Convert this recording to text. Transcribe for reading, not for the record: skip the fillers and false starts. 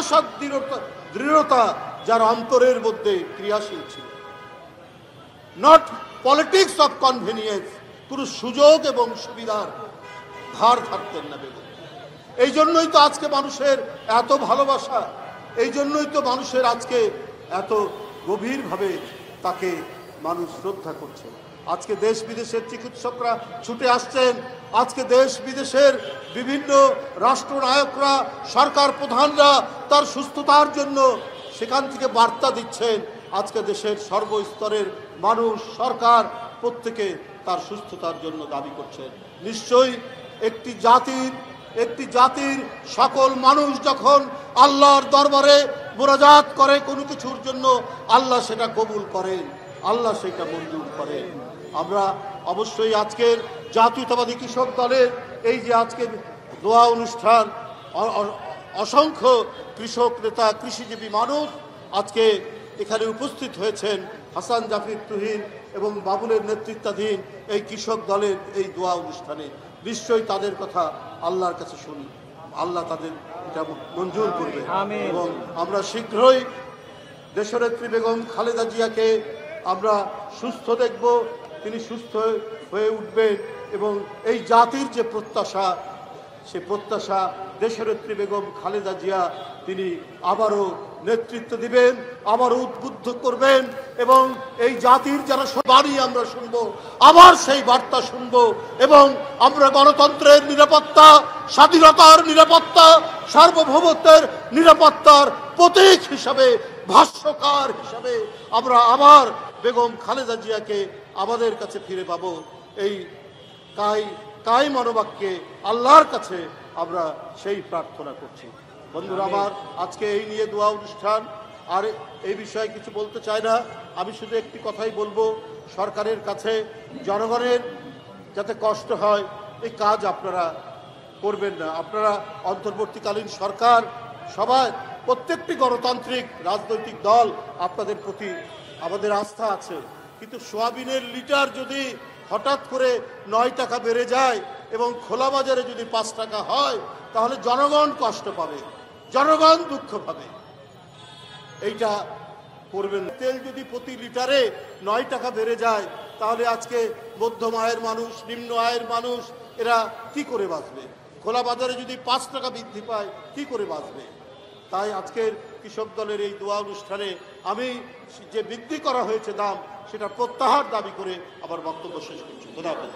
প্রত্যাশার দৃঢ়তা যার অন্তরের মধ্যে ক্রিয়াশীল ছিল। নট পলিটিক্স অফ কনভেনিয়েন্স, কোনো সুযোগ এবং সুবিধার ধার ধারতেন না বেগম। এই জন্যই তো আজকে মানুষের এত ভালোবাসা, এই জন্যই তো মানুষের আজকে এত গভীরভাবে তাকে মানুষ শ্রদ্ধা করছে। আজকে দেশ বিদেশের চিকিৎসকরা ছুটে আসছেন, আজকে দেশ বিদেশের বিভিন্ন রাষ্ট্রনায়করা, সরকার প্রধানরা তার সুস্থতার জন্য সেখান থেকে বার্তা দিচ্ছেন। আজকে দেশের সর্বস্তরের মানুষ, সরকার প্রত্যেকে তার সুস্থতার জন্য দাবি করছেন। নিশ্চয়ই একটি জাতির সকল মানুষ যখন আল্লাহর দরবারে মোনাজাত করে কোনো কিছুর জন্য, আল্লাহ সেটা কবুল করেন, আল্লাহ সেটা মঞ্জুর করেন। আমরা অবশ্যই আজকের জাতীয়তাবাদী কৃষক দলের এই যে আজকে দোয়া অনুষ্ঠান, অসংখ্য কৃষক নেতা, কৃষিজীবী মানুষ আজকে এখানে উপস্থিত হয়েছেন। হাসান জাফর তুহিন এবং বাবুলের নেতৃত্বাধীন এই কৃষক দলের এই দোয়া অনুষ্ঠানে নিশ্চয়ই তাদের কথা আল্লাহর কাছে শুনি, আল্লাহ তাদের এটা মঞ্জুর করবে। এবং আমরা শীঘ্রই দেশনেত্রী বেগম খালেদা জিয়াকে আমরা সুস্থ দেখব, তিনি সুস্থ হয়ে উঠবেন এবং এই জাতির যে প্রত্যাশা, সে প্রত্যাশা দেশনেত্রী বেগম খালেদা জিয়া তিনি আবারও নেতৃত্ব দিবেন, আবারও উদ্বুদ্ধ করবেন এবং এই জাতির যারা বাণী আমরা শুনব, আবার সেই বার্তা শুনব এবং আমরা গণতন্ত্রের নিরাপত্তা, স্বাধীনতার নিরাপত্তা, সার্বভৌমত্বের নিরাপত্তার প্রতীক হিসাবে, ভাষ্যকার হিসাবে আমরা আবার বেগম খালেদা জিয়াকে আমাদের কাছে ফিরে পাবো। এই কাই মনোবাক্যে আল্লাহর কাছে আমরা সেই প্রার্থনা করছি। বন্ধুরা আমার, আজকে এই নিয়ে দোয়া অনুষ্ঠান, আর এই বিষয়ে কিছু বলতে চাই না। আমি শুধু একটি কথাই বলবো, সরকারের কাছে জনগণের যাতে কষ্ট হয় এই কাজ আপনারা করবেন না। আপনারা অন্তর্বর্তীকালীন সরকার, সবাই, প্রত্যেকটি গণতান্ত্রিক রাজনৈতিক দল, আপনাদের প্রতি আমাদের আস্থা আছে, কিন্তু সোয়াবিনের লিটার যদি হঠাৎ করে 9 টাকা বেড়ে যায় এবং খোলা বাজারে যদি 5 টাকা হয়, তাহলে জনগণ কষ্ট পাবে, জনগণ দুঃখ পাবে। এইটা করবেন। তেল যদি প্রতি লিটারে 9 টাকা বেড়ে যায়, তাহলে আজকে মধ্যম আয়ের মানুষ, নিম্ন আয়ের মানুষ এরা কি করে বাঁচবে? খোলা বাজারে যদি 5 টাকা বৃদ্ধি পায়, কি করে বাঁচবে? তাই আজকের কৃষক দলের এই দোয়া অনুষ্ঠানে আমি যে বৃদ্ধি করা হয়েছে দাম, সেটা প্রত্যাহার দাবি করে আবার বক্তব্য শেষ করছি। ধন্যবাদ।